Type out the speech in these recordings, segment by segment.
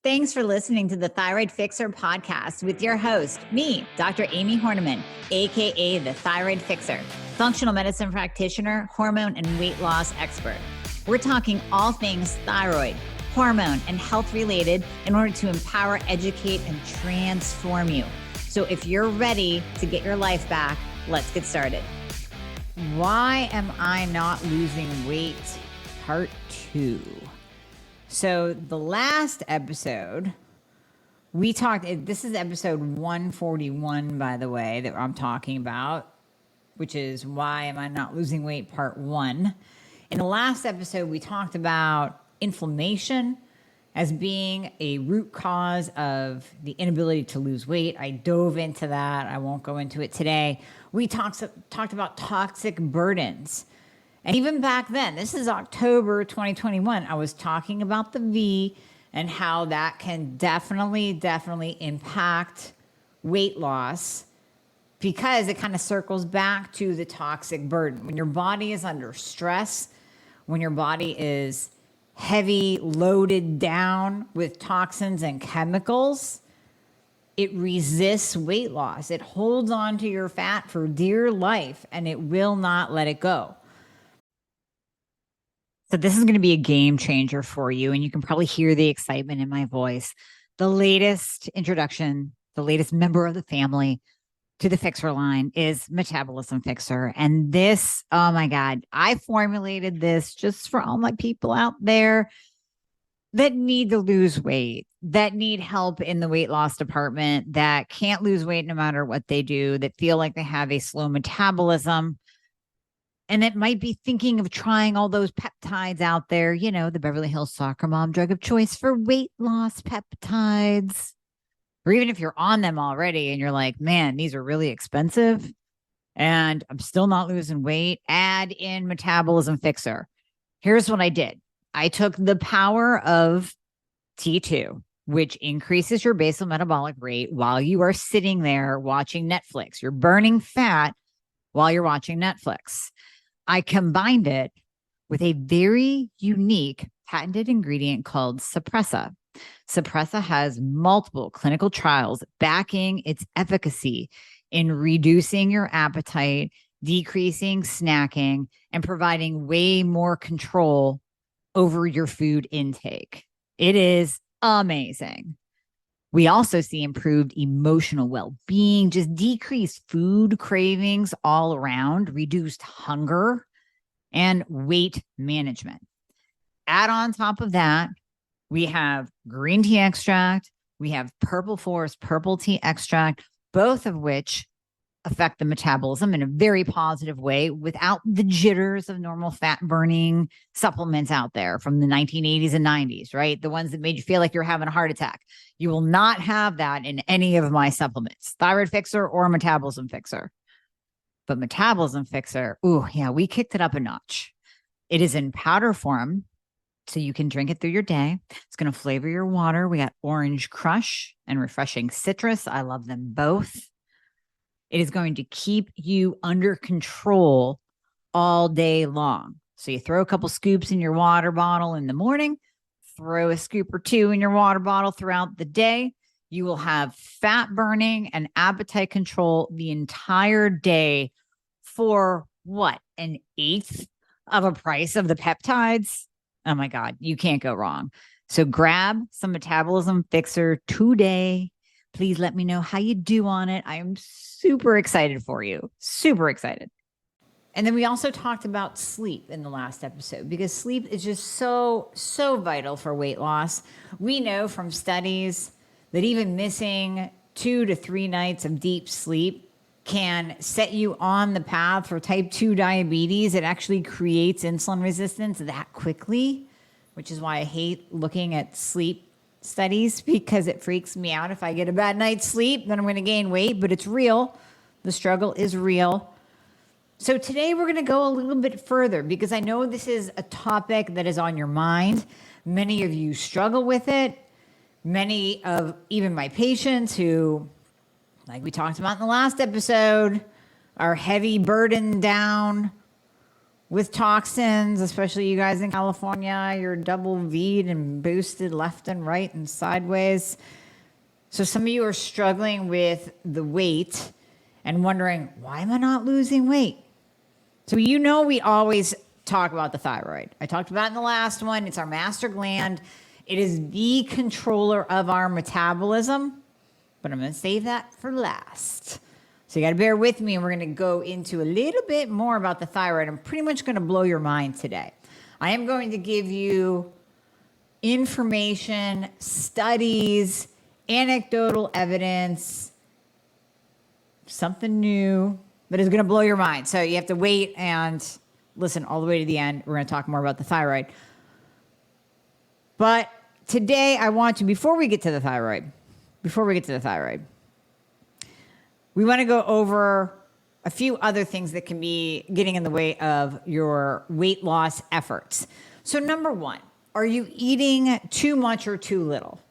Thanks for listening to the Thyroid Fixer podcast with your host, me, Dr. Amie Hornaman, aka the Thyroid Fixer, functional medicine practitioner, hormone and weight loss expert. We're talking all things thyroid, hormone, and health related in order to empower, educate, and transform you. So if you're ready to get your life back, let's get started. Why am I not losing weight? Part 2. So the last episode, we talked, this is episode 141, by the way, that I'm talking about, which is why am I not losing weight, part 1. In the last episode, we talked about inflammation as being a root cause of the inability to lose weight. I dove into that. I won't go into it today. We talked about toxic burdens. And even back then, this is October 2021, I was talking about the V and how that can definitely impact weight loss because it kind of circles back to the toxic burden. When your body is under stress, when your body is heavy, loaded down with toxins and chemicals, it resists weight loss. It holds on to your fat for dear life and it will not let it go. So this is going to be a game changer for you, and you can probably hear the excitement in my voice. The latest introduction, the latest member of the family to the Fixer line is Metabolism Fixer. And this, oh my God, I formulated this just for all my people out there that need to lose weight, that need help in the weight loss department, that can't lose weight no matter what they do, that feel like they have a slow metabolism. And it might be thinking of trying all those peptides out there, you know, the Beverly Hills soccer mom drug of choice for weight loss peptides. Or even if you're on them already and you're like, man, these are really expensive and I'm still not losing weight, add in Metabolism Fixer. Here's what I did. I took the power of T2, which increases your basal metabolic rate while you are sitting there watching Netflix. You're burning fat while you're watching Netflix. I combined it with a very unique patented ingredient called Suppressa. Suppressa has multiple clinical trials backing its efficacy in reducing your appetite, decreasing snacking, and providing way more control over your food intake. It is amazing. We also see improved emotional well-being, just decreased food cravings all around, reduced hunger, and weight management. Add on top of that, we have green tea extract, we have purple forest purple tea extract, both of which affect the metabolism in a very positive way without the jitters of normal fat burning supplements out there from the 1980s and 90s, right? The ones that made you feel like you're having a heart attack. You will not have that in any of my supplements, Thyroid Fixer or Metabolism Fixer. But Metabolism Fixer, ooh, yeah, we kicked it up a notch. It is in powder form, so you can drink it through your day. It's going to flavor your water. We got Orange Crush and Refreshing Citrus. I love them both. It is going to keep you under control all day long. So you throw a couple scoops in your water bottle in the morning, throw a scoop or two in your water bottle throughout the day. You will have fat burning and appetite control the entire day for what? An eighth of a price of the peptides? Oh my God, you can't go wrong. So grab some Metabolism Fixer today. Please let me know how you do on it. I am super excited for you. Super excited. And then we also talked about sleep in the last episode because sleep is just so vital for weight loss. We know from studies that even missing 2 to 3 nights of deep sleep can set you on the path for type 2 diabetes. It actually creates insulin resistance that quickly, which is why I hate looking at sleep studies because it freaks me out. If I get a bad night's sleep, then I'm going to gain weight, but it's real. The struggle is real. So today we're going to go a little bit further because I know this is a topic that is on your mind. Many of you struggle with it. Many of even my patients who, like we talked about in the last episode, are heavy, burdened down with toxins, especially you guys in California, you're double V'd and boosted left and right and sideways. So some of you are struggling with the weight and wondering, why am I not losing weight? So we always talk about the thyroid. I talked about it in the last one. It's our master gland. It is the controller of our metabolism, but I'm going to save that for last. So you got to bear with me, and we're going to go into a little bit more about the thyroid. I'm pretty much going to blow your mind today. I am going to give you information, studies, anecdotal evidence, something new that is going to blow your mind. So you have to wait and listen all the way to the end. We're going to talk more about the thyroid. But today I want to, before we get to the thyroid, we want to go over a few other things that can be getting in the way of your weight loss efforts. So number one, are you eating too much or too little?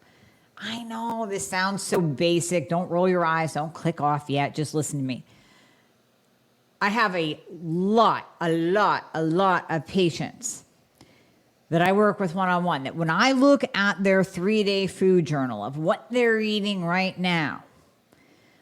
I know this sounds so basic. Don't roll your eyes. Don't click off yet. Just listen to me. I have a lot of patients that I work with one-on-one that when I look at their 3-day food journal of what they're eating right now,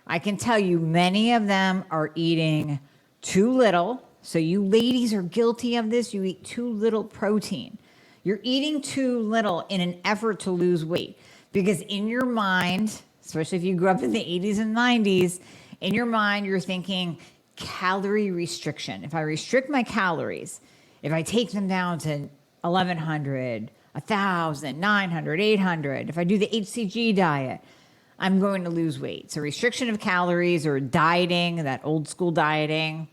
I can tell you many of them are eating too little. So you ladies are guilty of this. You eat too little protein. You're eating too little in an effort to lose weight because in your mind, especially if you grew up in the 80s and 90s, in your mind, you're thinking calorie restriction. If I restrict my calories, if I take them down to 1,100, 1,000, 900, 800, if I do the HCG diet, I'm going to lose weight. So restriction of calories or dieting, that old school dieting,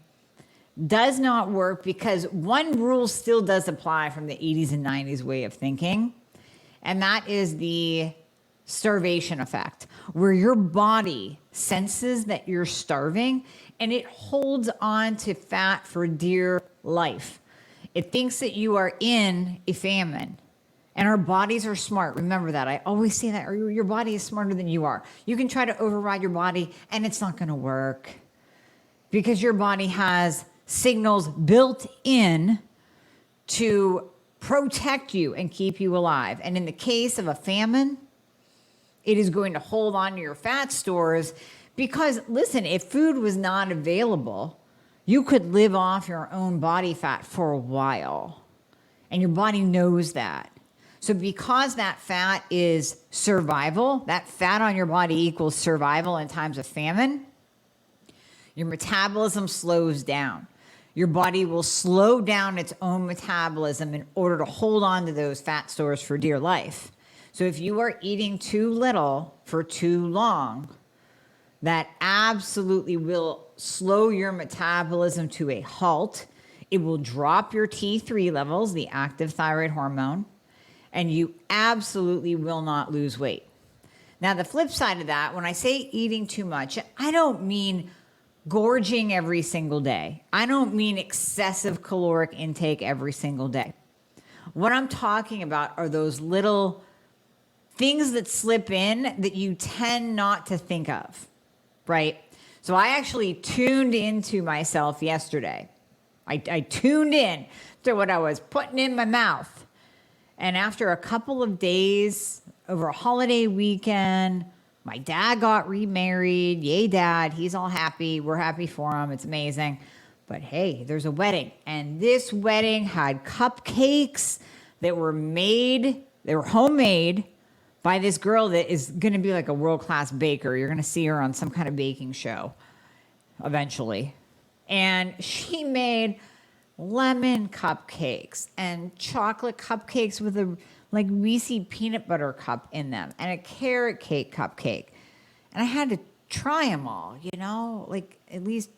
does not work because one rule still does apply from the 80s and 90s way of thinking, and that is the starvation effect, where your body senses that you're starving and it holds on to fat for dear life. It thinks that you are in a famine. And our bodies are smart. Remember that. I always say that. Your body is smarter than you are. You can try to override your body, and it's not going to work because your body has signals built in to protect you and keep you alive. And in the case of a famine, it is going to hold on to your fat stores because, listen, if food was not available, you could live off your own body fat for a while. And your body knows that. So because that fat is survival, that fat on your body equals survival in times of famine, your metabolism slows down. Your body will slow down its own metabolism in order to hold on to those fat stores for dear life. So if you are eating too little for too long, that absolutely will slow your metabolism to a halt. It will drop your T3 levels, the active thyroid hormone, and you absolutely will not lose weight. Now, the flip side of that, when I say eating too much, I don't mean gorging every single day. I don't mean excessive caloric intake every single day. What I'm talking about are those little things that slip in that you tend not to think of, right? So I actually tuned into myself yesterday. I tuned in to what I was putting in my mouth. And after a couple of days over a holiday weekend, my dad got remarried. Yay, Dad. He's all happy. We're happy for him. It's amazing. But hey, there's a wedding. And this wedding had cupcakes that were made. They were homemade by this girl that is going to be like a world-class baker. You're going to see her on some kind of baking show eventually. And she made lemon cupcakes and chocolate cupcakes with a like Reese's peanut butter cup in them and a carrot cake cupcake. And I had to try them all, like at least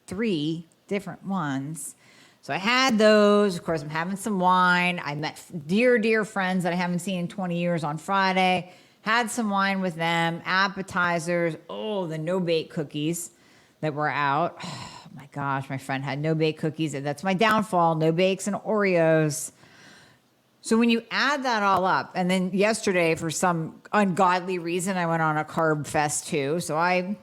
3 different ones. So I had those. Of course, I'm having some wine. I met dear friends that I haven't seen in 20 years on Friday. Had some wine with them, appetizers. Oh, the no-bake cookies that were out. Oh my gosh, my friend had no-bake cookies. And that's my downfall, no bakes and Oreos. So when you add that all up, and then yesterday, for some ungodly reason, I went on a carb fest too. So I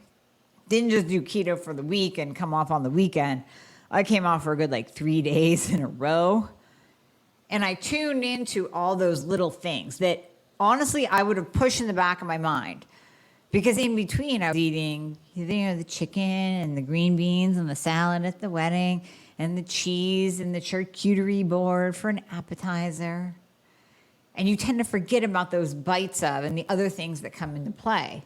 didn't just do keto for the week and come off on the weekend. I came off for a good 3 days in a row. And I tuned into all those little things that honestly I would have pushed in the back of my mind. Because in between I was eating, the chicken and the green beans and the salad at the wedding and the cheese and the charcuterie board for an appetizer. And you tend to forget about those bites of and the other things that come into play.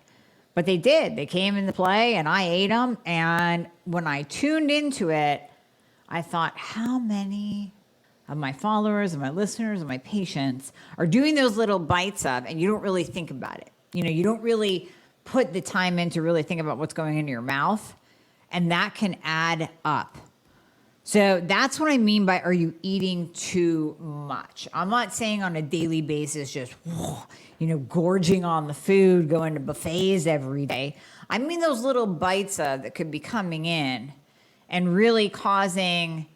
But they did. They came into play and I ate them. And when I tuned into it, I thought, how many of my followers and my listeners and my patients are doing those little bites of, and you don't really think about it. You don't really put the time in to really think about what's going into your mouth. And that can add up. So that's what I mean by, are you eating too much? I'm not saying on a daily basis, just, gorging on the food, going to buffets every day. I mean those little bites that could be coming in and really causing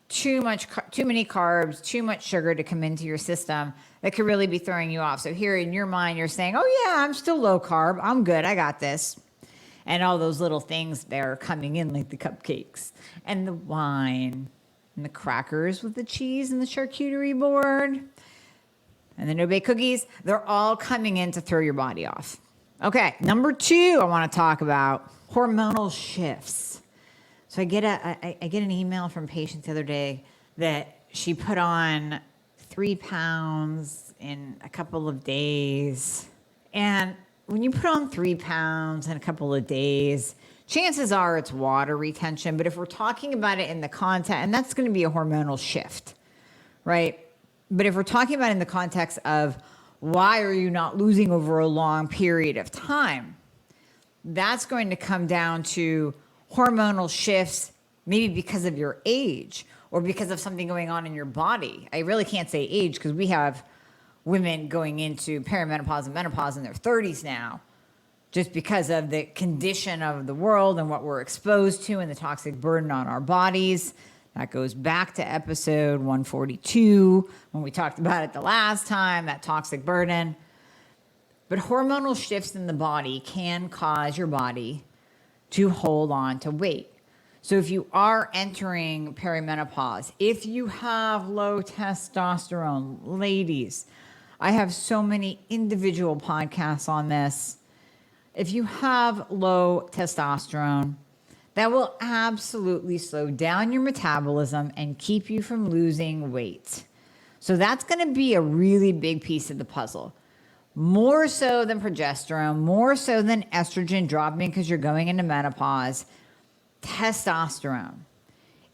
too many carbs, too much sugar to come into your system that could really be throwing you off. So here in your mind, you're saying, oh yeah, I'm still low carb. I'm good. I got this. And all those little things there are coming in, like the cupcakes and the wine and the crackers with the cheese and the charcuterie board and the no-bake cookies. They're all coming in to throw your body off. Okay, number 2, I want to talk about hormonal shifts. So I get an email from a patient the other day that she put on 3 pounds in a couple of days. And when you put on 3 pounds in a couple of days, chances are it's water retention. But if we're talking about it in the context, and that's going to be a hormonal shift, right? But if we're talking about it in the context of why are you not losing over a long period of time, that's going to come down to hormonal shifts, maybe because of your age or because of something going on in your body. I really can't say age because we have women going into perimenopause and menopause in their 30s now, just because of the condition of the world and what we're exposed to and the toxic burden on our bodies. That goes back to episode 142 when we talked about it the last time, that toxic burden. But hormonal shifts in the body can cause your body to hold on to weight. So if you are entering perimenopause, if you have low testosterone, ladies, I have so many individual podcasts on this. If you have low testosterone, that will absolutely slow down your metabolism and keep you from losing weight. So that's going to be a really big piece of the puzzle. More so than progesterone, more so than estrogen dropping because you're going into menopause, testosterone.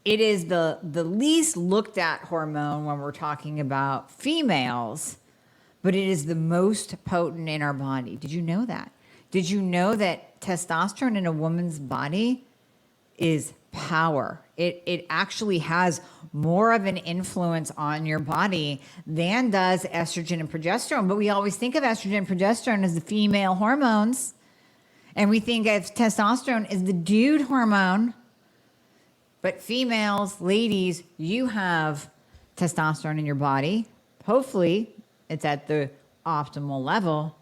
It is the least looked at hormone when we're talking about females, but it is the most potent in our body. Did you know that? Did you know that testosterone in a woman's body is power? It actually has more of an influence on your body than does estrogen and progesterone. But we always think of estrogen and progesterone as the female hormones. And we think of testosterone as the dude hormone. But females, ladies, you have testosterone in your body. Hopefully, it's at the optimal level.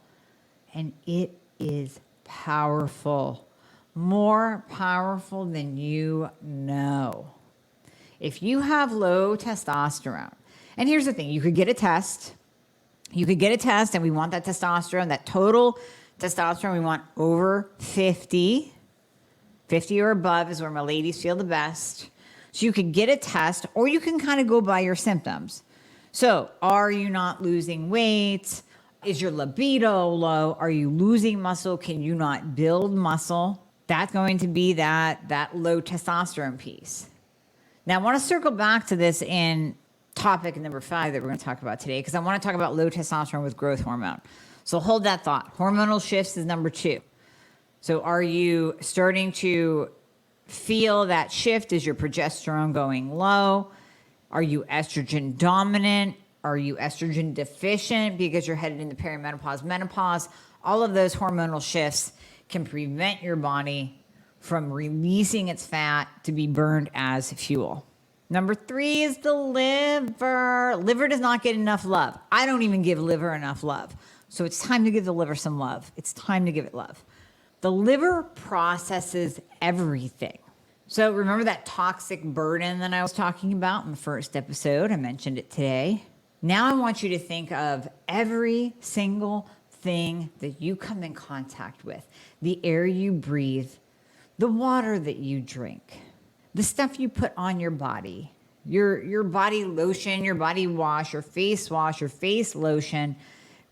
And it is powerful. More powerful than you know. If you have low testosterone, and here's the thing, you could get a test. You could get a test, and we want that testosterone, that total testosterone, we want over 50. 50 or above is where my ladies feel the best. So you could get a test, or you can kind of go by your symptoms. So are you not losing weight? Is your libido low? Are you losing muscle? Can you not build muscle? That's going to be that low testosterone piece. Now, I want to circle back to this in topic number 5 that we're going to talk about today, because I want to talk about low testosterone with growth hormone. So hold that thought. Hormonal shifts is number 2. So are you starting to feel that shift? Is your progesterone going low? Are you estrogen dominant? Are you estrogen deficient because you're headed into perimenopause, menopause? All of those hormonal shifts can prevent your body from releasing its fat to be burned as fuel. Number 3 is the liver. Liver does not get enough love. I don't even give liver enough love. So it's time to give the liver some love. It's time to give it love. The liver processes everything. So remember that toxic burden that I was talking about in the first episode? I mentioned it today. Now I want you to think of every single thing that you come in contact with, the air you breathe, the water that you drink, the stuff you put on your body, your body lotion, your body wash, your face lotion,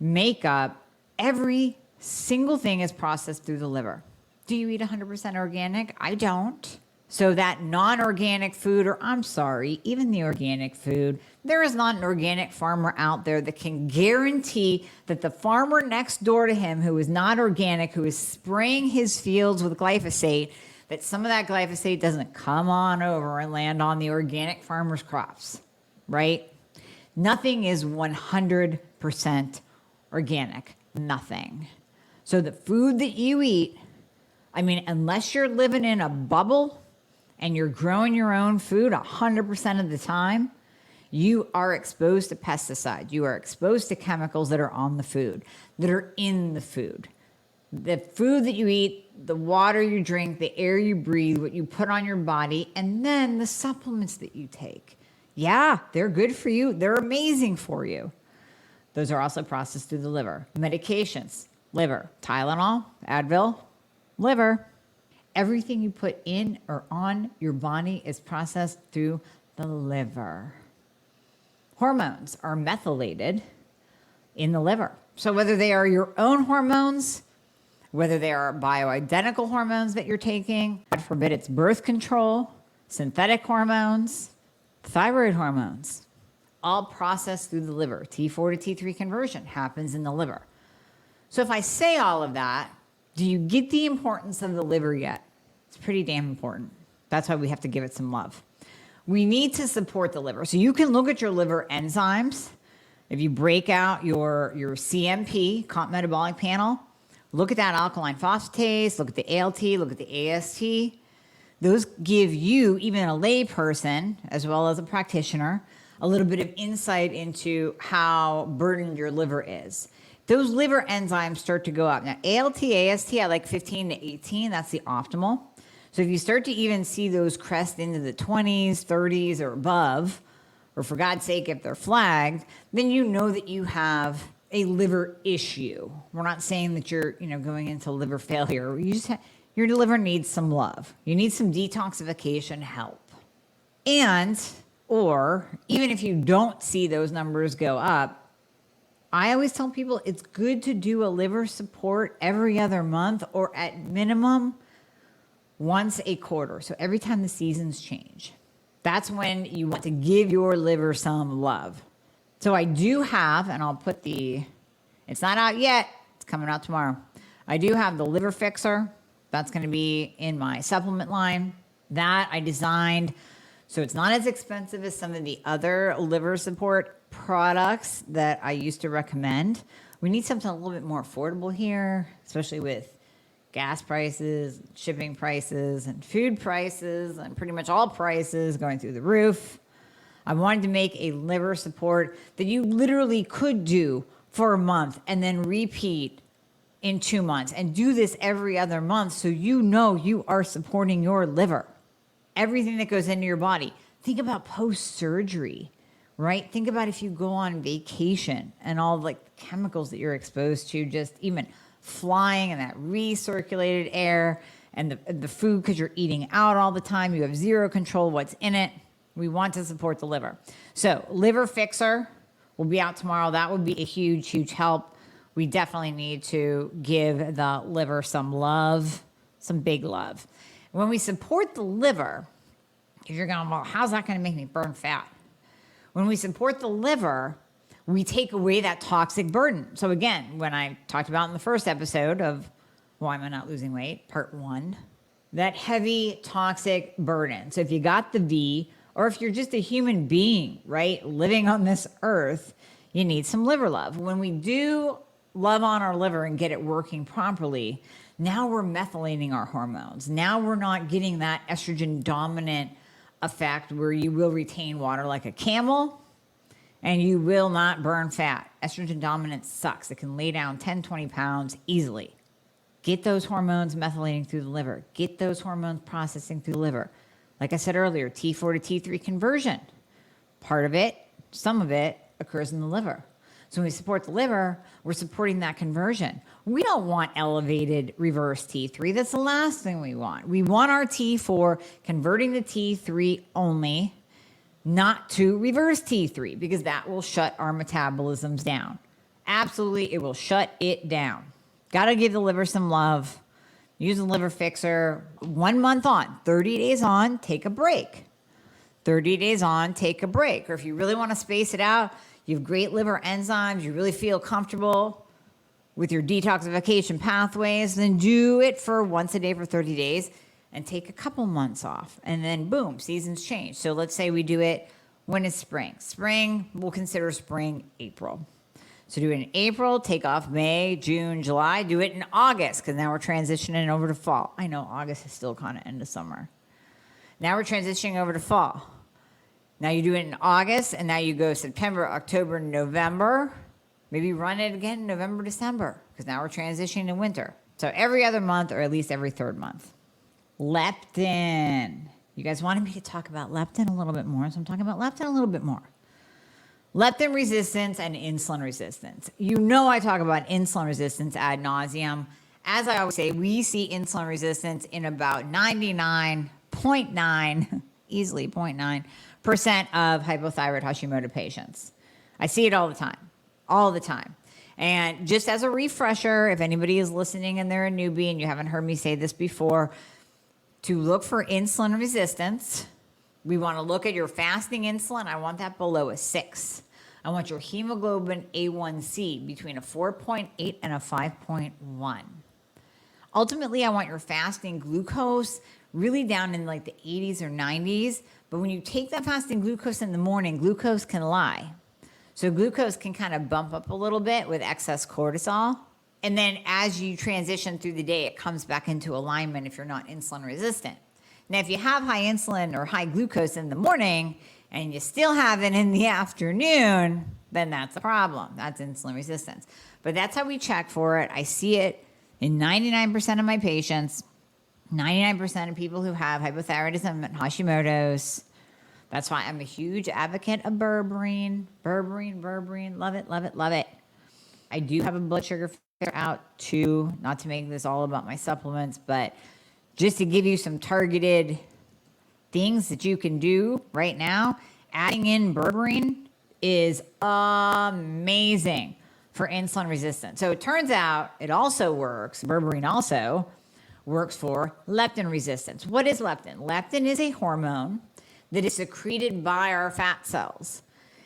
makeup, every single thing is processed through the liver. Do you eat 100% organic? I don't. So that non-organic food, or I'm sorry, even the organic food, there is not an organic farmer out there that can guarantee that the farmer next door to him who is not organic, who is spraying his fields with glyphosate, that some of that glyphosate doesn't come on over and land on the organic farmer's crops, right? Nothing is 100% organic, nothing. So the food that you eat, I mean, unless you're living in a bubble and you're growing your own food 100% of the time, you are exposed to pesticides. You are exposed to chemicals that are on the food, that are in the food. The food that you eat, the water you drink, the air you breathe, what you put on your body, and then the supplements that you take. Yeah, they're good for you. They're amazing for you. Those are also processed through the liver. Medications, liver. Tylenol, Advil, liver. Everything you put in or on your body is processed through the liver. Hormones are methylated in the liver. So whether they are your own hormones, whether they are bioidentical hormones that you're taking, God forbid it's birth control, synthetic hormones, thyroid hormones, all processed through the liver. T4 to T3 conversion happens in the liver. So if I say all of that, do you get the importance of the liver yet? It's pretty damn important. That's why we have to give it some love. We need to support the liver. So you can look at your liver enzymes. If you break out your CMP, comp metabolic panel, look at that alkaline phosphatase, look at the ALT, look at the AST. Those give you, even a lay person, as well as a practitioner, a little bit of insight into how burdened your liver is. Those liver enzymes start to go up. Now, ALT, AST, I like 15 to 18. That's the optimal. So if you start to even see those crest into the 20s, 30s, or above, or for God's sake, if they're flagged, then you know that you have a liver issue. We're not saying that you're, going into liver failure. Your liver needs some love. You need some detoxification help. Or even if you don't see those numbers go up, I always tell people it's good to do a liver support every other month, or at minimum once a quarter. So every time the seasons change, that's when you want to give your liver some love. So I do have, and I'll put it's not out yet, it's coming out tomorrow. I do have the liver fixer. That's going to be in my supplement line. That I designed so it's not as expensive as some of the other liver support products that I used to recommend. We need something a little bit more affordable here, especially with gas prices, shipping prices, and food prices, and pretty much all prices going through the roof. I wanted to make a liver support that you literally could do for a month and then repeat in 2 months, and do this every other month so you know you are supporting your liver. Everything that goes into your body. Think about post-surgery, right? Think about if you go on vacation and all the chemicals that you're exposed to, just even flying in that recirculated air, and the food, because you're eating out all the time, you have zero control what's in it. We want to support the liver. So liver fixer will be out tomorrow. That would be a huge, huge help. We definitely need to give the liver some love, some big love. When we support the liver, if you're going, well, how's that going to make me burn fat? When we support the liver, we take away that toxic burden. So again, when I talked about in the first episode of Why Am I Not Losing Weight, part 1, that heavy toxic burden. So if you got the V, or if you're just a human being, right, living on this earth, you need some liver love. When we do love on our liver and get it working properly, now we're methylating our hormones. Now we're not getting that estrogen dominant effect where you will retain water like a camel and you will not burn fat. Estrogen dominance sucks. It can lay down 10, 20 pounds easily. Get those hormones methylating through the liver. Get those hormones processing through the liver. Like I said earlier, T4 to T3 conversion. Part of it, some of it, occurs in the liver. So when we support the liver, we're supporting that conversion. We don't want elevated reverse T3. That's the last thing we want. We want our T4 converting the T3 only, not to reverse T3, because that will shut our metabolisms down. Absolutely, it will shut it down. Got to give the liver some love. Use a liver fixer. 1 month on, 30 days on, take a break. 30 days on, take a break. Or if you really want to space it out, you have great liver enzymes, you really feel comfortable with your detoxification pathways, then do it for once a day for 30 days and take a couple months off. And then boom, seasons change. So let's say we do it when it's spring. Spring, we'll consider spring April. So do it in April, take off May, June, July. Do it in August, because now we're transitioning over to fall. I know August is still kind of end of summer. Now we're transitioning over to fall. Now you do it in August, and now you go September, October, November. Maybe run it again November, December, because now we're transitioning to winter. So every other month, or at least every third month. Leptin. You guys wanted me to talk about leptin a little bit more, so I'm talking about leptin a little bit more. Leptin resistance and insulin resistance. You know I talk about insulin resistance ad nauseum. As I always say, we see insulin resistance in about 99.9, easily 0.9% of hypothyroid Hashimoto patients. I see it all the time, all the time. And just as a refresher, if anybody is listening and they're a newbie and you haven't heard me say this before, to look for insulin resistance, we want to look at your fasting insulin. I want that below a 6. I want your hemoglobin A1C between a 4.8 and a 5.1. Ultimately, I want your fasting glucose really down in like the 80s or 90s. But when you take that fasting glucose in the morning, glucose can lie. So glucose can kind of bump up a little bit with excess cortisol. And then as you transition through the day, it comes back into alignment if you're not insulin resistant. Now, if you have high insulin or high glucose in the morning and you still have it in the afternoon, then that's a problem. That's insulin resistance. But that's how we check for it. I see it in 99% of my patients, 99% of people who have hypothyroidism and Hashimoto's. That's why I'm a huge advocate of berberine. Berberine, love it, love it, love it. I do have a blood sugar figure out too, not to make this all about my supplements, but just to give you some targeted things that you can do right now. Adding in berberine is amazing for insulin resistance. So it turns out it also works, berberine also works for leptin resistance. What is leptin? Leptin is a hormone that is secreted by our fat cells.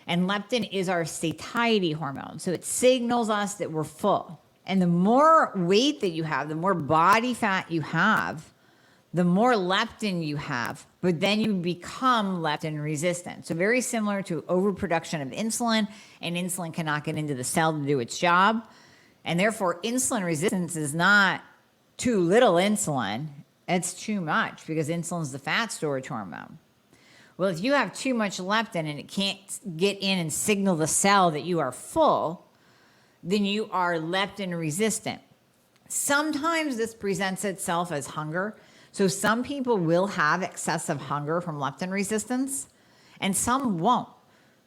And leptin is our satiety hormone. So it signals us that we're full. And the more weight that you have, the more body fat you have, the more leptin you have, but then you become leptin resistant. So very similar to overproduction of insulin, and insulin cannot get into the cell to do its job. And therefore, insulin resistance is not too little insulin, it's too much, because insulin is the fat storage hormone. Well, if you have too much leptin and it can't get in and signal the cell that you are full, then you are leptin resistant. Sometimes this presents itself as hunger. So some people will have excessive hunger from leptin resistance, and some won't.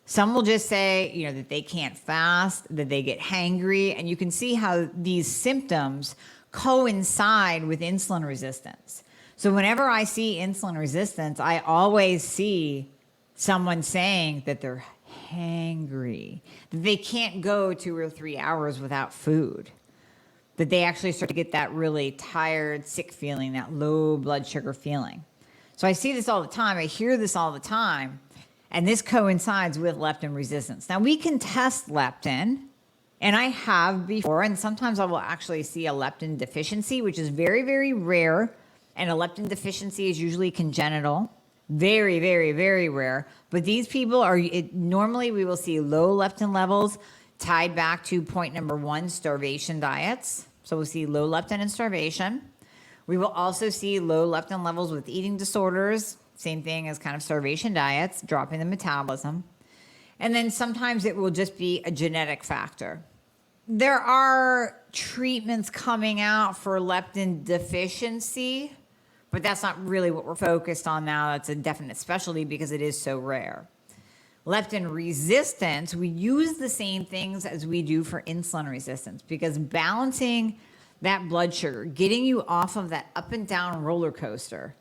Some will just say, that they can't fast, that they get hangry, and you can see how these symptoms coincide with insulin resistance. So whenever I see insulin resistance, I always see someone saying that they're hangry, that they can't go 2 or 3 hours without food, that they actually start to get that really tired, sick feeling, that low blood sugar feeling. So I see this all the time. I hear this all the time. And this coincides with leptin resistance. Now, we can test leptin, and I have before, and sometimes I will actually see a leptin deficiency, which is very, very rare. And a leptin deficiency is usually congenital. Very, very, very rare. But these people normally we will see low leptin levels tied back to point number 1, starvation diets. So we'll see low leptin and starvation. We will also see low leptin levels with eating disorders, same thing as kind of starvation diets, dropping the metabolism. And then sometimes it will just be a genetic factor. There are treatments coming out for leptin deficiency, But that's not really what we're focused on now. That's a definite specialty because it is so rare. Leptin resistance, we use the same things as we do for insulin resistance because balancing that blood sugar, getting you off of that up and down roller coaster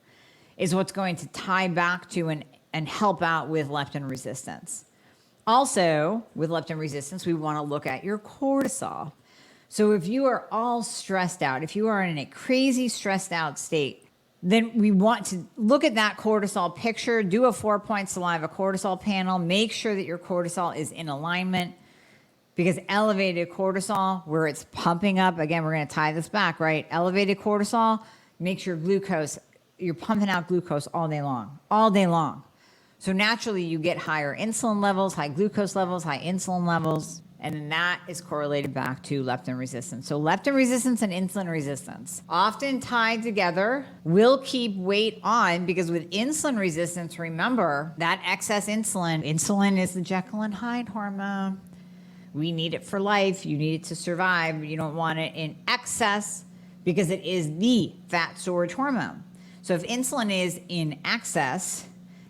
is what's going to tie back to and help out with leptin resistance. Also, with leptin resistance, we want to look at your cortisol. So if you are all stressed out, if you are in a crazy stressed out state, then we want to look at that cortisol picture, do a 4-point saliva cortisol panel, make sure that your cortisol is in alignment because elevated cortisol, where it's pumping up, again, we're going to tie this back, right? Elevated cortisol makes your glucose, you're pumping out glucose all day long. So naturally you get higher insulin levels, high glucose levels, high insulin levels. And then that is correlated back to leptin resistance. So leptin resistance and insulin resistance, often tied together, will keep weight on because with insulin resistance, remember that excess insulin is the Jekyll and Hyde hormone. We need it for life. You need it to survive. You don't want it in excess because it is the fat storage hormone. So if insulin is in excess,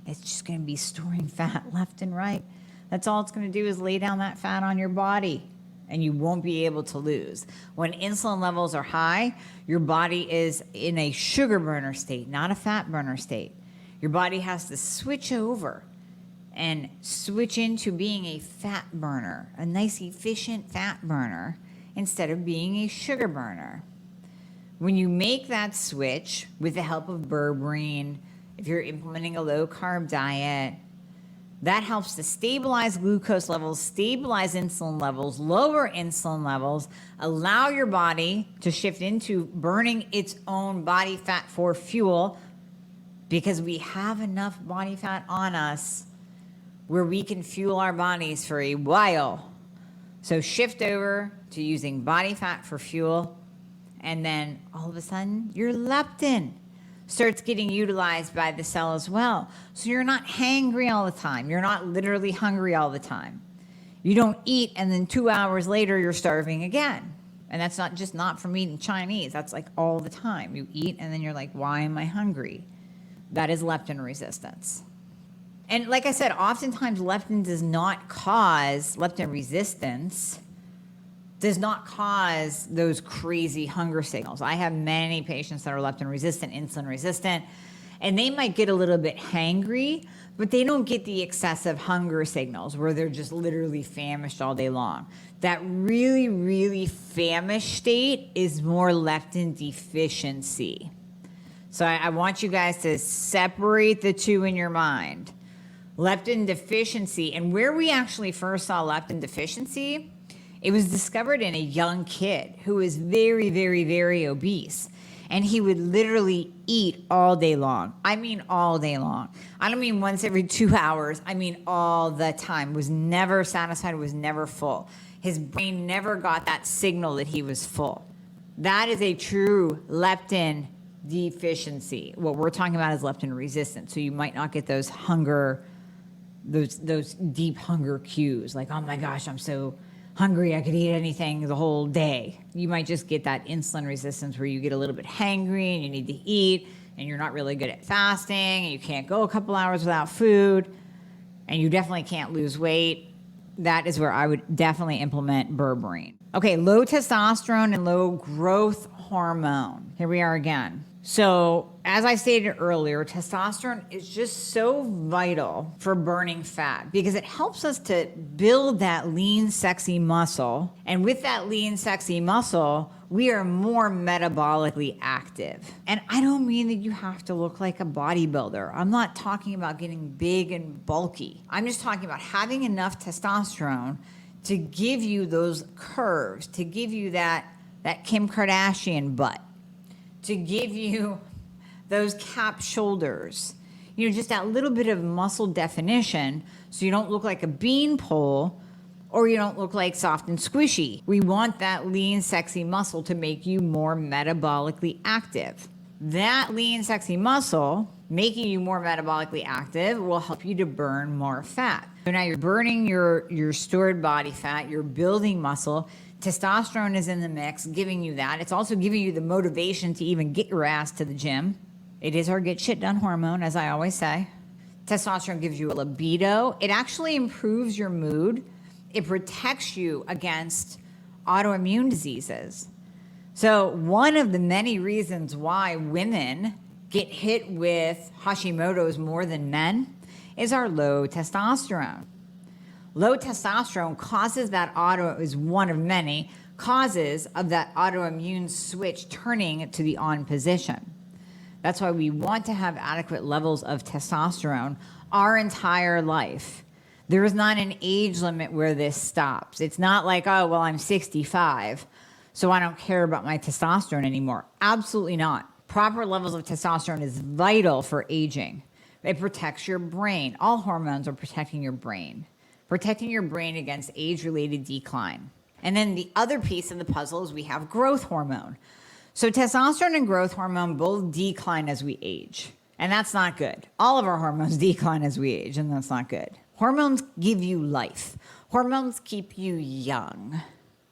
it's just going to be storing fat left and right. That's all it's going to do is lay down that fat on your body and you won't be able to lose. When insulin levels are high, your body is in a sugar burner state, not a fat burner state. Your body has to switch over and switch into being a fat burner, a nice efficient fat burner instead of being a sugar burner. When you make that switch with the help of berberine, if you're implementing a low carb diet, that helps to stabilize glucose levels, stabilize insulin levels, lower insulin levels, allow your body to shift into burning its own body fat for fuel because we have enough body fat on us where we can fuel our bodies for a while. So shift over to using body fat for fuel, and then all of a sudden your leptin starts getting utilized by the cell as well. So you're not hangry all the time. You're not literally hungry all the time. You don't eat and then 2 hours later you're starving again. And that's not from eating Chinese. That's like all the time. You eat and then you're like, why am I hungry? That is leptin resistance. And like I said, oftentimes leptin resistance does not cause those crazy hunger signals. I have many patients that are leptin resistant, insulin resistant, and they might get a little bit hangry, but they don't get the excessive hunger signals where they're just literally famished all day long. That really, really famished state is more leptin deficiency. So I want you guys to separate the two in your mind. Leptin deficiency, and where we actually first saw leptin deficiency, it was discovered in a young kid who was very, very, very obese. And he would literally eat all day long. I mean, all day long. I don't mean once every 2 hours. I mean, all the time. Was never satisfied, was never full. His brain never got that signal that he was full. That is a true leptin deficiency. What we're talking about is leptin resistance. So you might not get those hunger, those deep hunger cues. Like, oh my gosh, I'm so hungry, I could eat anything the whole day. You might just get that insulin resistance where you get a little bit hangry and you need to eat and you're not really good at fasting and you can't go a couple hours without food and you definitely can't lose weight. That is where I would definitely implement berberine. Okay, low testosterone and low growth hormone. Here we are again. So as I stated earlier, testosterone is just so vital for burning fat because it helps us to build that lean, sexy muscle. And with that lean, sexy muscle, we are more metabolically active. And I don't mean that you have to look like a bodybuilder. I'm not talking about getting big and bulky. I'm just talking about having enough testosterone to give you those curves, to give you that Kim Kardashian butt, to give you those cap shoulders, just that little bit of muscle definition so you don't look like a beanpole or you don't look like soft and squishy. We want that lean, sexy muscle to make you more metabolically active. That lean, sexy muscle making you more metabolically active will help you to burn more fat. So now you're burning your stored body fat, you're building muscle. Testosterone is in the mix, giving you that. It's also giving you the motivation to even get your ass to the gym. It is our get shit done hormone, as I always say. Testosterone gives you a libido. It actually improves your mood. It protects you against autoimmune diseases. So one of the many reasons why women get hit with Hashimoto's more than men is our low testosterone. Low testosterone causes that is one of many causes of that autoimmune switch turning to the on position. That's why we want to have adequate levels of testosterone our entire life. There is not an age limit where this stops. It's not like, oh, well, I'm 65, so I don't care about my testosterone anymore. Absolutely not. Proper levels of testosterone is vital for aging. It protects your brain. All hormones are protecting your brain against age-related decline. And then the other piece of the puzzle is we have growth hormone. So testosterone and growth hormone both decline as we age, and that's not good. All of our hormones decline as we age, and that's not good. Hormones give you life. Hormones keep you young.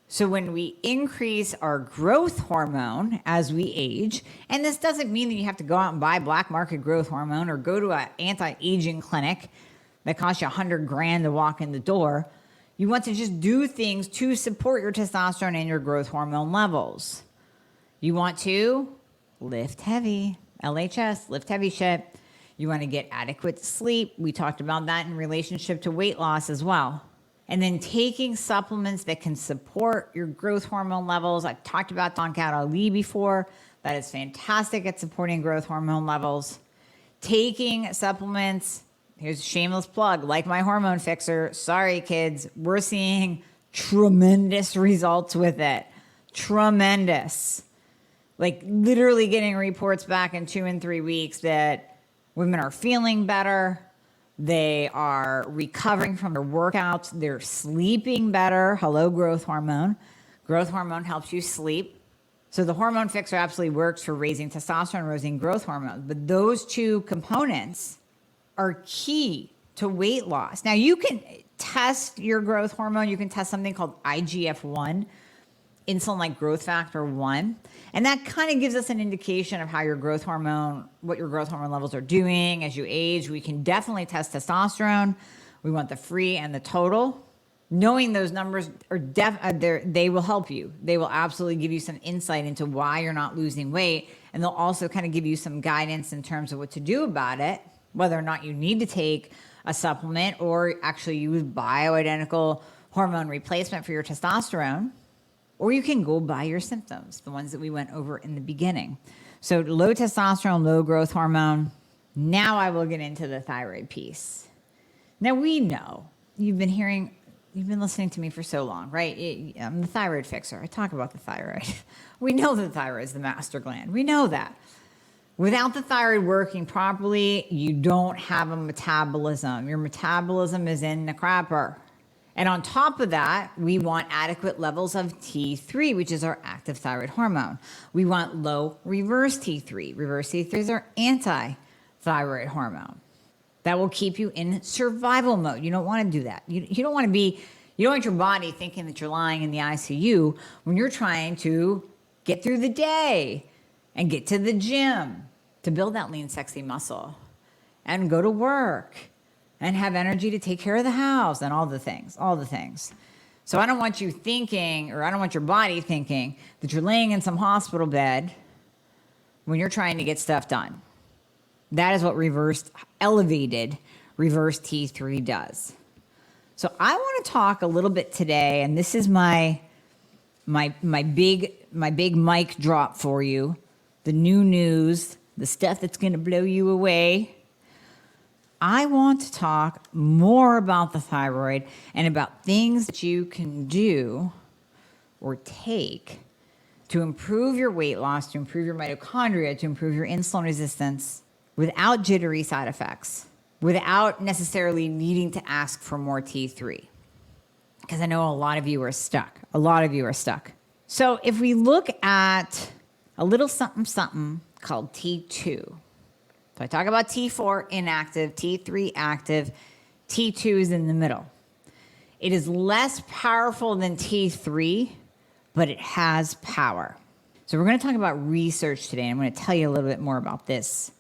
So when we increase our growth hormone as we age, and this doesn't mean that you have to go out and buy black market growth hormone or go to an anti-aging clinic that costs you $100,000 to walk in the door. You want to just do things to support your testosterone and your growth hormone levels. You want to lift heavy, LHS, lift heavy shit. You want to get adequate sleep. We talked about that in relationship to weight loss as well. And then taking supplements that can support your growth hormone levels. I talked about Tonkat Ali before. That is fantastic at supporting growth hormone levels. Taking supplements, here's a shameless plug, like my hormone fixer. Sorry, kids, we're seeing tremendous results with it. Tremendous. Like literally getting reports back in 2 and 3 weeks that women are feeling better. They are recovering from their workouts. They're sleeping better. Hello, growth hormone. Growth hormone helps you sleep. So the hormone fixer absolutely works for raising testosterone, raising growth hormone. But those two components are key to weight loss. Now you can test your growth hormone. You can test something called IGF-1, insulin-like growth factor 1. And that kind of gives us an indication of how your growth hormone, what your growth hormone levels are doing as you age. We can definitely test testosterone. We want the free and the total. Knowing those numbers are they will help you. They will absolutely give you some insight into why you're not losing weight. And they'll also kind of give you some guidance in terms of what to do about it, whether or not you need to take a supplement or actually use bioidentical hormone replacement for your testosterone. Or you can go by your symptoms, the ones that we went over in the beginning. So low testosterone, low growth hormone. Now I will get into the thyroid piece. Now we know, you've been listening to me for so long, right? I'm the thyroid fixer. I talk about the thyroid. We know the thyroid is the master gland. We know that. Without the thyroid working properly, you don't have a metabolism. Your metabolism is in the crapper. And on top of that, we want adequate levels of T3, which is our active thyroid hormone. We want low reverse T3. Reverse T3 is our anti-thyroid hormone. That will keep you in survival mode. You don't want to do that. You don't want your body thinking that you're lying in the ICU when you're trying to get through the day and get to the gym to build that lean, sexy muscle and go to work and have energy to take care of the house and all the things. So I don't want you thinking, or I don't want your body thinking that you're laying in some hospital bed when you're trying to get stuff done. That is what elevated reverse T3 does. So I want to talk a little bit today, and this is my big mic drop for you, the new news, the stuff that's going to blow you away. I want to talk more about the thyroid and about things that you can do or take to improve your weight loss, to improve your mitochondria, to improve your insulin resistance without jittery side effects, without necessarily needing to ask for more T3. Because I know a lot of you are stuck. So if we look at a little something called T2, so I talk about T4 inactive, T3 active, T2 is in the middle. It is less powerful than T3, but it has power. So we're going to talk about research today. I'm going to tell you a little bit more about this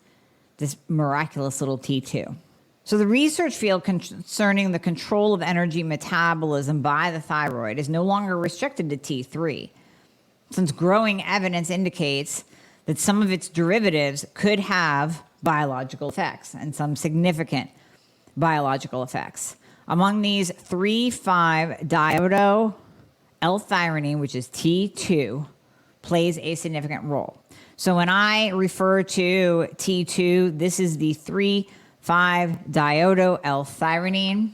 this miraculous little T2. So the research field concerning the control of energy metabolism by the thyroid is no longer restricted to T3, since growing evidence indicates that some of its derivatives could have biological effects and some significant biological effects. Among these, 3,5-diodo-L-thymine, which is T2, plays a significant role. So when I refer to T2, this is the 3,5-diodo-L-thymine.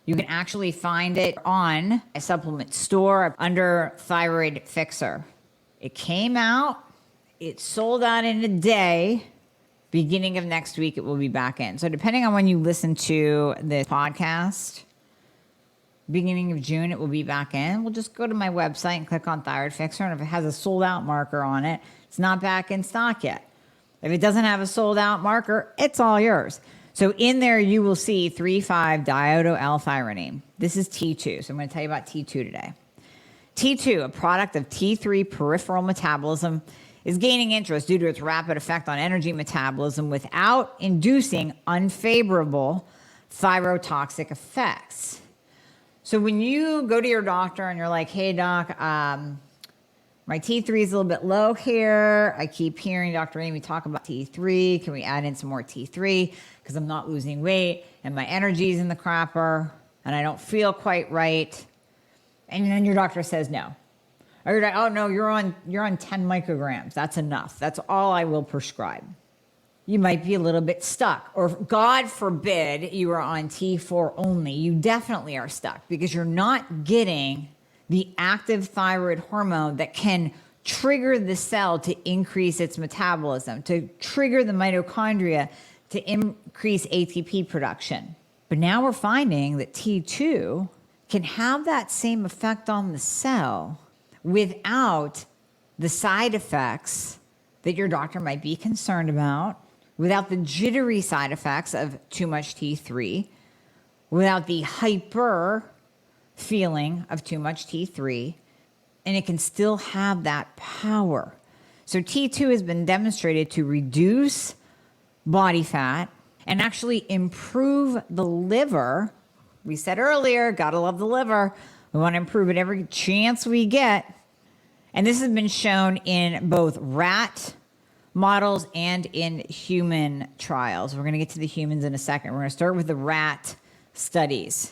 You can actually find it on a supplement store under Thyroid Fixer. It came out, it sold out in a day. Beginning of next week, it will be back in. So depending on when you listen to the podcast, beginning of June, it will be back in. We'll just go to my website and click on Thyroid Fixer. And if it has a sold out marker on it, it's not back in stock yet. If it doesn't have a sold out marker, it's all yours. So in there, you will see 3,5-diodo-L-thymine. This is T2. So I'm going to tell you about T2 today. T2, a product of T3 peripheral metabolism, is gaining interest due to its rapid effect on energy metabolism without inducing unfavorable thyrotoxic effects. So when you go to your doctor and you're like, hey, doc, my T3 is a little bit low here. I keep hearing Dr. Amie talk about T3. Can we add in some more T3? Because I'm not losing weight and my energy's in the crapper and I don't feel quite right. And then your doctor says no. Or you're like, oh no, you're on 10 micrograms. That's enough. That's all I will prescribe. You might be a little bit stuck. Or God forbid you are on T4 only. You definitely are stuck because you're not getting the active thyroid hormone that can trigger the cell to increase its metabolism, to trigger the mitochondria to increase ATP production. But now we're finding that T2 can have that same effect on the cell without the side effects that your doctor might be concerned about, without the jittery side effects of too much T3, without the hyper feeling of too much T3, and it can still have that power. So T2 has been demonstrated to reduce body fat and actually improve the liver. We said earlier, gotta love the liver. We want to improve it every chance we get. And this has been shown in both rat models and in human trials. We're going to get to the humans in a second. We're going to start with the rat studies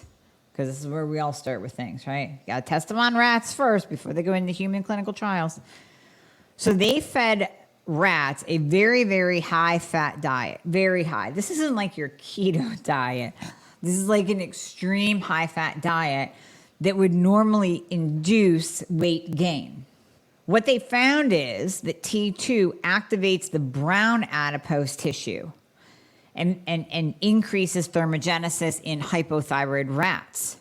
because this is where we all start with things, right? Got to test them on rats first before they go into human clinical trials. So they fed rats a very, very high fat diet, very high. This isn't like your keto diet. This is like an extreme high fat diet that would normally induce weight gain. What they found is that T2 activates the brown adipose tissue and increases thermogenesis in hypothyroid rats.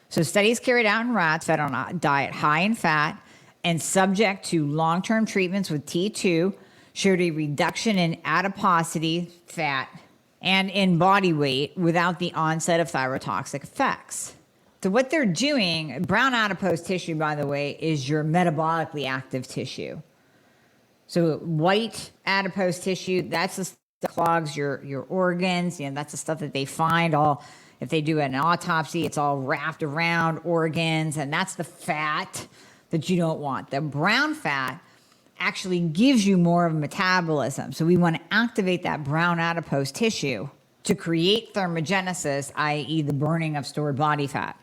So studies carried out in rats fed on a diet high in fat and subject to long-term treatments with T2 showed a reduction in adiposity, fat, and in body weight without the onset of thyrotoxic effects. So what they're doing, brown adipose tissue, by the way, is your metabolically active tissue. So white adipose tissue, that's the stuff that clogs your organs. You know, that's the stuff that they find all, if they do an autopsy, it's all wrapped around organs, and that's the fat that you don't want. The brown fat actually gives you more of a metabolism. So we want to activate that brown adipose tissue to create thermogenesis, i.e. the burning of stored body fat.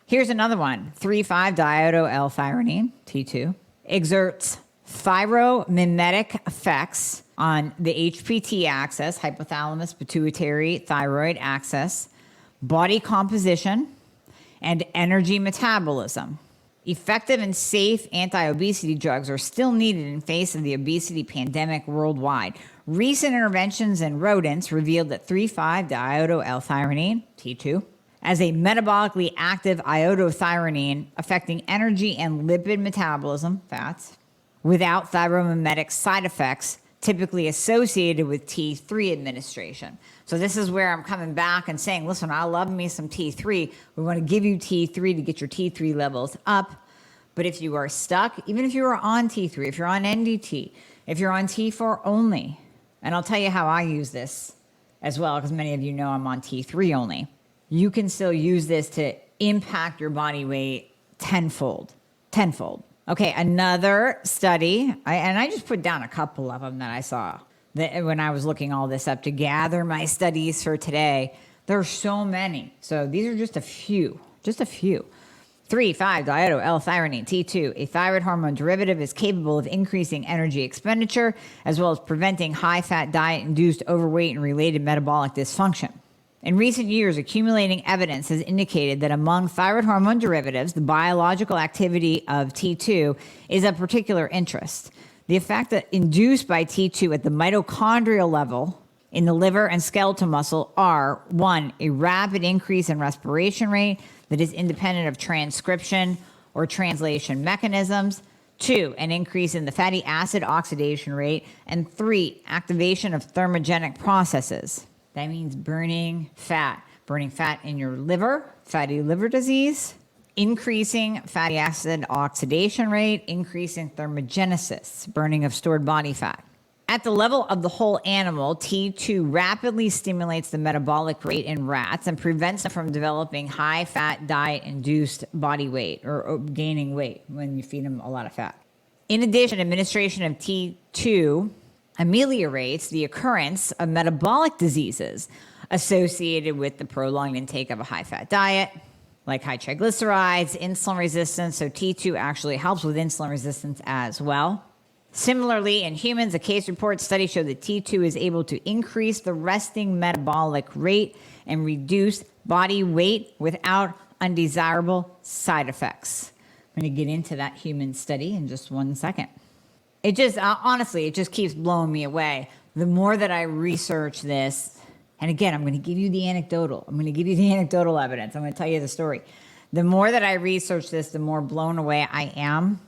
Here's another one, 3,5-diodo-L-thymine, T2, exerts thyromimetic effects on the HPT axis, hypothalamus, pituitary, thyroid axis, body composition, and energy metabolism. Effective and safe anti-obesity drugs are still needed in face of the obesity pandemic worldwide. Recent interventions in rodents revealed that 3,5-diodo-L-thymine, T2, as a metabolically active iodothyronine affecting energy and lipid metabolism, fats, without thyromimetic side effects typically associated with T3 administration. So this is where I'm coming back and saying, listen, I love me some T3. We want to give you T3 to get your T3 levels up. But if you are stuck, even if you are on T3, if you're on NDT, if you're on T4 only, and I'll tell you how I use this as well, because many of you know I'm on T3 only. You can still use this to impact your body weight tenfold. Okay, another study, and I just put down a couple of them that I saw that when I was looking all this up to gather my studies for today. There are so many. So these are just a few. 3,5-Diodo-L-thyrionine, T2, a thyroid hormone derivative, is capable of increasing energy expenditure as well as preventing high-fat diet-induced overweight and related metabolic dysfunction. In recent years, accumulating evidence has indicated that among thyroid hormone derivatives, the biological activity of T2 is of particular interest. The effect that induced by T2 at the mitochondrial level in the liver and skeletal muscle are: 1, a rapid increase in respiration rate that is independent of transcription or translation mechanisms; 2, an increase in the fatty acid oxidation rate; and 3, activation of thermogenic processes. That means burning fat in your liver, fatty liver disease, increasing fatty acid oxidation rate, increasing thermogenesis, burning of stored body fat. At the level of the whole animal, T2 rapidly stimulates the metabolic rate in rats and prevents them from developing high-fat diet-induced body weight or gaining weight when you feed them a lot of fat. In addition, administration of T2 ameliorates the occurrence of metabolic diseases associated with the prolonged intake of a high-fat diet, like high triglycerides, insulin resistance. So T2 actually helps with insulin resistance as well. Similarly, in humans, a case report study showed that T2 is able to increase the resting metabolic rate and reduce body weight without undesirable side effects. I'm going to get into that human study in just one second. It just, honestly, it just keeps blowing me away. The more that I research this, and again, I'm going to give you the anecdotal. I'm going to give you the anecdotal evidence. I'm going to tell you the story. The more that I research this, the more blown away I am,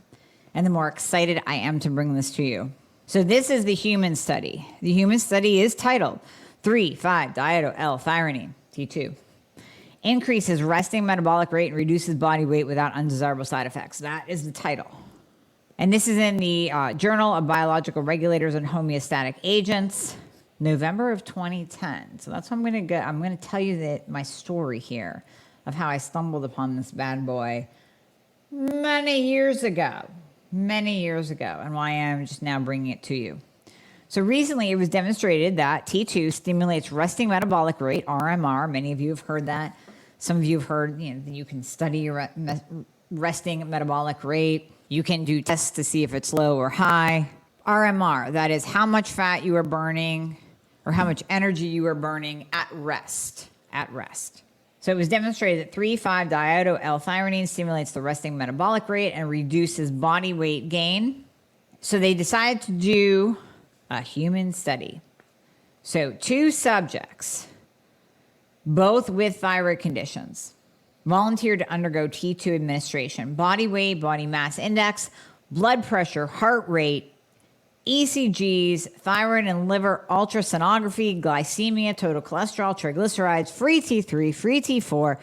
and the more excited I am to bring this to you. So this is the human study. The human study is titled 3,5-Diodo-L-thyrionine, T2. Increases resting metabolic rate and reduces body weight without undesirable side effects. That is the title. And this is in the Journal of Biological Regulators and Homeostatic Agents, November of 2010. So that's what I'm going to go. I'm going to tell you my story here of how I stumbled upon this bad boy many years ago, and why I'm just now bringing it to you. So recently it was demonstrated that T2 stimulates resting metabolic rate, RMR. Many of you have heard that. Some of you have heard, you can study your resting metabolic rate. You can do tests to see if it's low or high. RMR, that is how much fat you are burning or how much energy you are burning at rest. So it was demonstrated that 3,5-Diodo-L-thyrionine stimulates the resting metabolic rate and reduces body weight gain. So they decided to do a human study. So 2 subjects, both with thyroid conditions, volunteered to undergo T2 administration. Body weight, body mass index, blood pressure, heart rate, ECGs, thyroid and liver ultrasonography, glycemia, total cholesterol, triglycerides, free T3, free T4,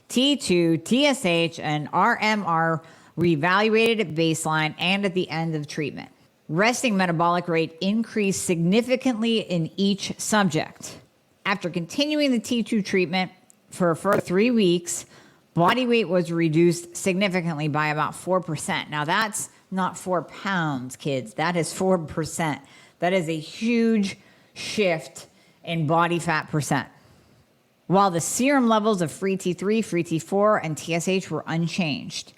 T2, TSH, and RMR reevaluated at baseline and at the end of treatment. Resting metabolic rate increased significantly in each subject. After continuing the T2 treatment for a further 3 weeks, body weight was reduced significantly by about 4%. Now that's not 4 pounds, kids. That is 4%. That is a huge shift in body fat percent. While the serum levels of free T3, free T4, and TSH were unchanged.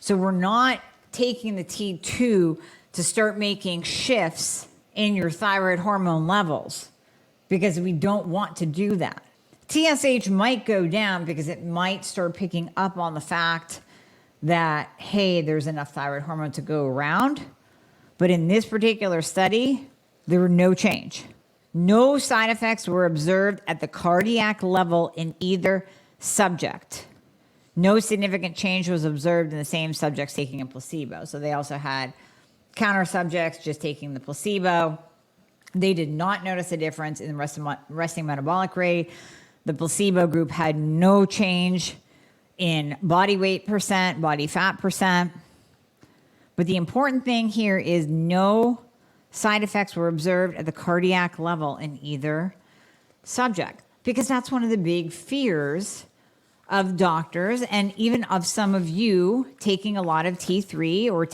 So we're not taking the T2 to start making shifts in your thyroid hormone levels because we don't want to do that. TSH might go down because it might start picking up on the fact that, hey, there's enough thyroid hormone to go around. But in this particular study, there were no change. No side effects were observed at the cardiac level in either subject. No significant change was observed in the same subjects taking a placebo. So they also had counter subjects just taking the placebo. They did not notice a difference in the resting metabolic rate. The placebo group had no change in body weight percent, body fat percent. But the important thing here is no side effects were observed at the cardiac level in either subject, because that's one of the big fears of doctors and even of some of you taking a lot of T3 or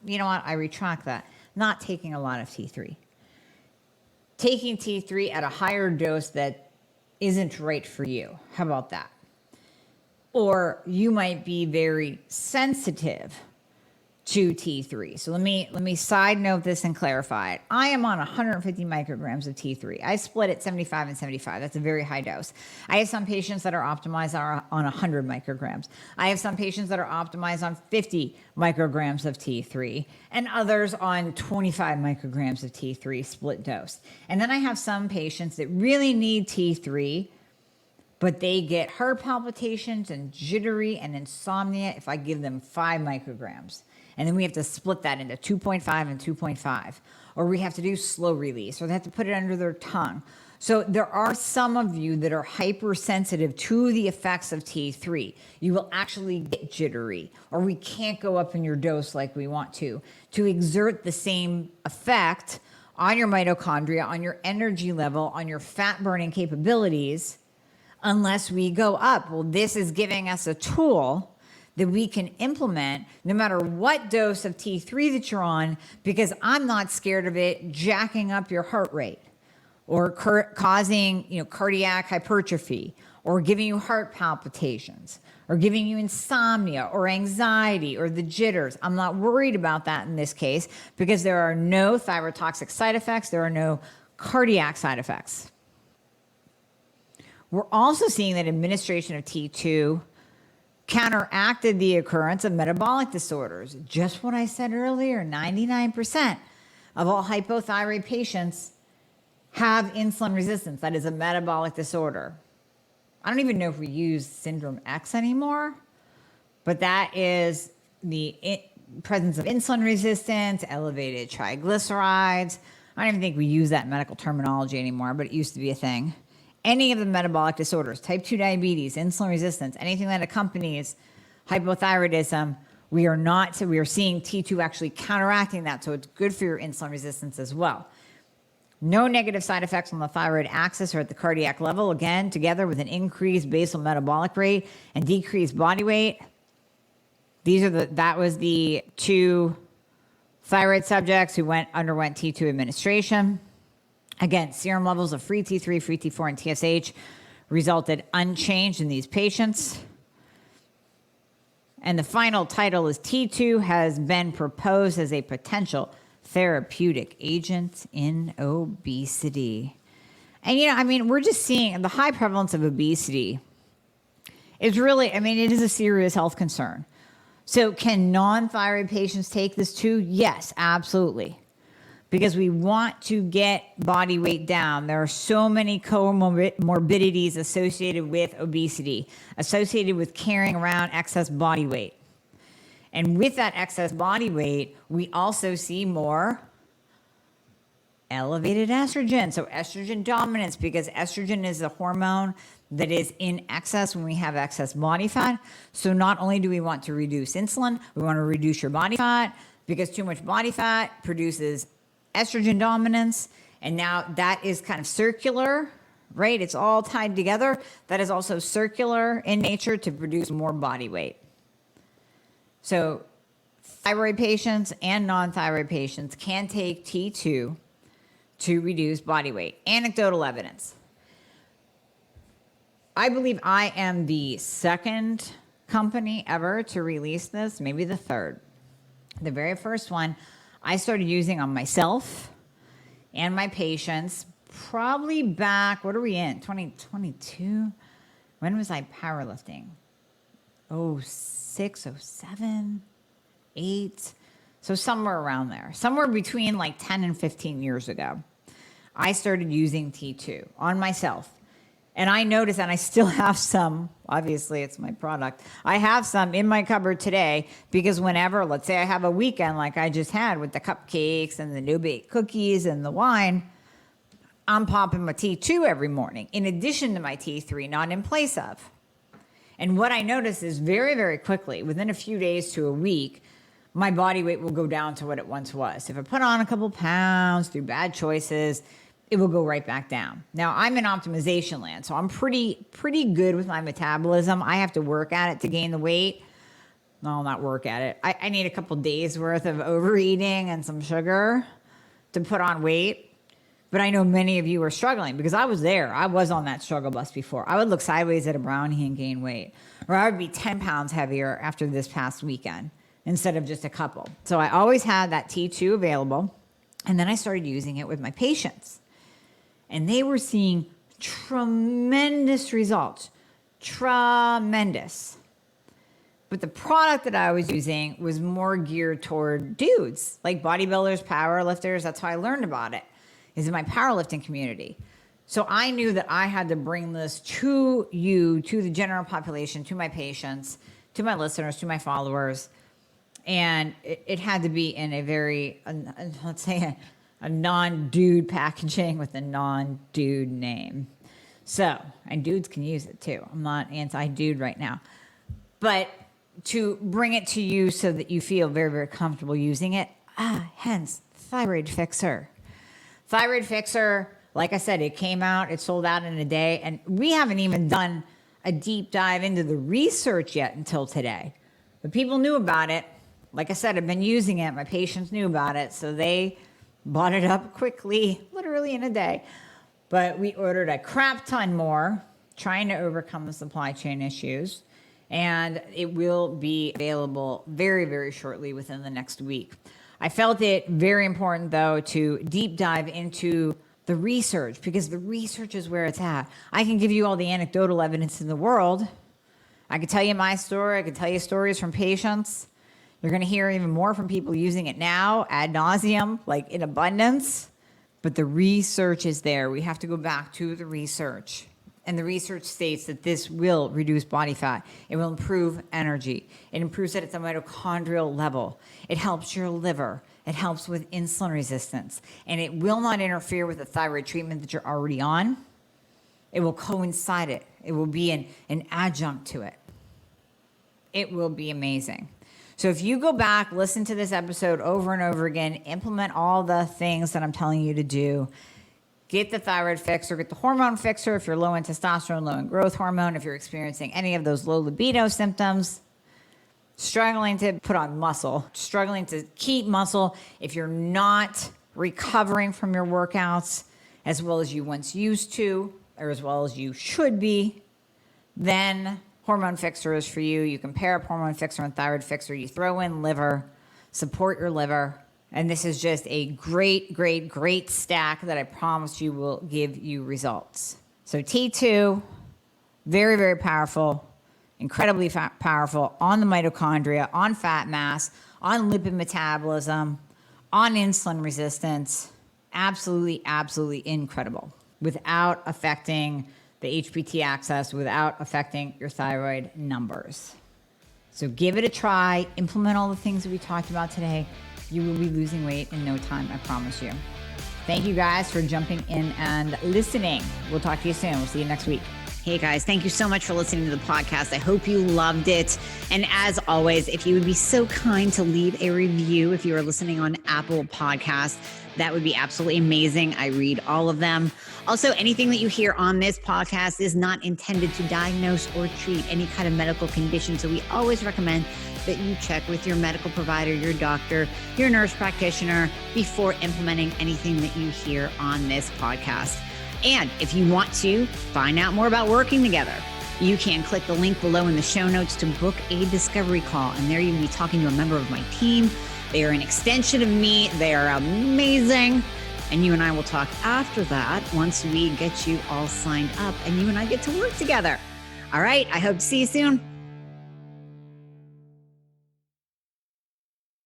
you know what, I retract that. Not taking a lot of T3. Taking T3 at a higher dose that isn't right for you. How about that? Or you might be very sensitive to T3. So let me side note this and clarify it. I am on 150 micrograms of T3. I split it 75 and 75. That's a very high dose. I have some patients that are optimized on 100 micrograms. I have some patients that are optimized on 50 micrograms of T3 and others on 25 micrograms of T3 split dose. And then I have some patients that really need T3, but they get heart palpitations and jittery and insomnia if I give them 5 micrograms. And then we have to split that into 2.5 and 2.5. Or we have to do slow release, or they have to put it under their tongue. So there are some of you that are hypersensitive to the effects of T3. You will actually get jittery, or we can't go up in your dose like we want to exert the same effect on your mitochondria, on your energy level, on your fat burning capabilities, unless we go up. Well, this is giving us a tool that we can implement no matter what dose of T3 that you're on, because I'm not scared of it jacking up your heart rate or causing, cardiac hypertrophy, or giving you heart palpitations, or giving you insomnia or anxiety or the jitters. I'm not worried about that in this case because there are no thyrotoxic side effects. There are no cardiac side effects. We're also seeing that administration of T2 counteracted the occurrence of metabolic disorders. Just what I said earlier, 99% of all hypothyroid patients have insulin resistance. That is a metabolic disorder. I don't even know if we use syndrome X anymore, but that is the presence of insulin resistance, elevated triglycerides. I don't even think we use that medical terminology anymore, but it used to be a thing. Any of the metabolic disorders, type 2 diabetes, insulin resistance, anything that accompanies hypothyroidism, we are seeing T2 actually counteracting that, so it's good for your insulin resistance as well. No negative side effects on the thyroid axis or at the cardiac level, again, together with an increased basal metabolic rate and decreased body weight. That was the 2 thyroid subjects who underwent T2 administration. Again, serum levels of free T3, free T4, and TSH resulted unchanged in these patients. And the final title is T2 has been proposed as a potential therapeutic agent in obesity. And, we're just seeing the high prevalence of obesity is really, it is a serious health concern. So can non-thyroid patients take this too? Yes, absolutely. Because we want to get body weight down. There are so many comorbidities associated with obesity, associated with carrying around excess body weight. And with that excess body weight, we also see more elevated estrogen. So estrogen dominance, because estrogen is a hormone that is in excess when we have excess body fat. So not only do we want to reduce insulin, we want to reduce your body fat, because too much body fat produces estrogen dominance, and now that is kind of circular, right? It's all tied together. That is also circular in nature to produce more body weight. So thyroid patients and non-thyroid patients can take T2 to reduce body weight. Anecdotal evidence. I believe I am the second company ever to release this, maybe the third. The very first one I started using on myself and my patients probably back, what are we in, 2022? When was I powerlifting? 06, 07, 8. So somewhere around there, somewhere between like 10 and 15 years ago, I started using T2 on myself. And I noticed, and I still have some, obviously it's my product, I have some in my cupboard today, because whenever, let's say I have a weekend like I just had with the cupcakes and the no-bake cookies and the wine, I'm popping my T2 every morning, in addition to my T3, not in place of. And what I noticed is very, very quickly, within a few days to a week, my body weight will go down to what it once was. If I put on a couple pounds through bad choices, it will go right back down. Now, I'm in optimization land, so I'm pretty good with my metabolism. I have to work at it to gain the weight. No, not work at it. I need a couple days worth of overeating and some sugar to put on weight. But I know many of you are struggling because I was there. I was on that struggle bus before. I would look sideways at a brownie and gain weight, or I would be 10 pounds heavier after this past weekend instead of just a couple. So I always had that T2 available. And then I started using it with my patients. And they were seeing tremendous results. Tremendous. But the product that I was using was more geared toward dudes, like bodybuilders, powerlifters. That's how I learned about it, is in my powerlifting community. So I knew that I had to bring this to you, to the general population, to my patients, to my listeners, to my followers. And it had to be in a very, let's say, a non-dude packaging with a non-dude name. So, and dudes can use it too. I'm not anti-dude right now. But to bring it to you so that you feel very, very comfortable using it, hence Thyroid Fixer. Thyroid Fixer, like I said, it came out, it sold out in a day, and we haven't even done a deep dive into the research yet until today. But people knew about it. Like I said, I've been using it. My patients knew about it, so they bought it up quickly, literally in a day. But we ordered a crap ton more, trying to overcome the supply chain issues. And it will be available very, very shortly within the next week. I felt it very important, though, to deep dive into the research, because the research is where it's at. I can give you all the anecdotal evidence in the world. I could tell you my story. I could tell you stories from patients. You're going to hear even more from people using it now, ad nauseum, like in abundance. But the research is there. We have to go back to the research. And the research states that this will reduce body fat. It will improve energy. It improves it at the mitochondrial level. It helps your liver. It helps with insulin resistance. And it will not interfere with the thyroid treatment that you're already on. It will coincide it. It will be an adjunct to it. It will be amazing. So if you go back, listen to this episode over and over again, implement all the things that I'm telling you to do, get the Thyroid Fixer, get the Hormone Fixer if you're low in testosterone, low in growth hormone, if you're experiencing any of those low libido symptoms, struggling to put on muscle, struggling to keep muscle, if you're not recovering from your workouts as well as you once used to, or as well as you should be, then Hormone Fixer is for you. You can pair up Hormone Fixer and Thyroid Fixer. You throw in liver, support your liver. And this is just a great, great, great stack that I promise you will give you results. So T2, very, very powerful, incredibly powerful on the mitochondria, on fat mass, on lipid metabolism, on insulin resistance. Absolutely, absolutely incredible without affecting the HPT axis, without affecting your thyroid numbers. So give it a try. Implement all the things that we talked about today. You will be losing weight in no time, I promise you. Thank you guys for jumping in and listening. We'll talk to you soon. We'll see you next week. Hey guys, thank you so much for listening to the podcast. I hope you loved it. And as always, if you would be so kind to leave a review if you are listening on Apple Podcasts, that would be absolutely amazing. I read all of them. Also, anything that you hear on this podcast is not intended to diagnose or treat any kind of medical condition. So we always recommend that you check with your medical provider, your doctor, your nurse practitioner before implementing anything that you hear on this podcast. And if you want to find out more about working together, you can click the link below in the show notes to book a discovery call. And there you'll be talking to a member of my team. They are an extension of me. They are amazing. And you and I will talk after that once we get you all signed up and you and I get to work together. All right. I hope to see you soon.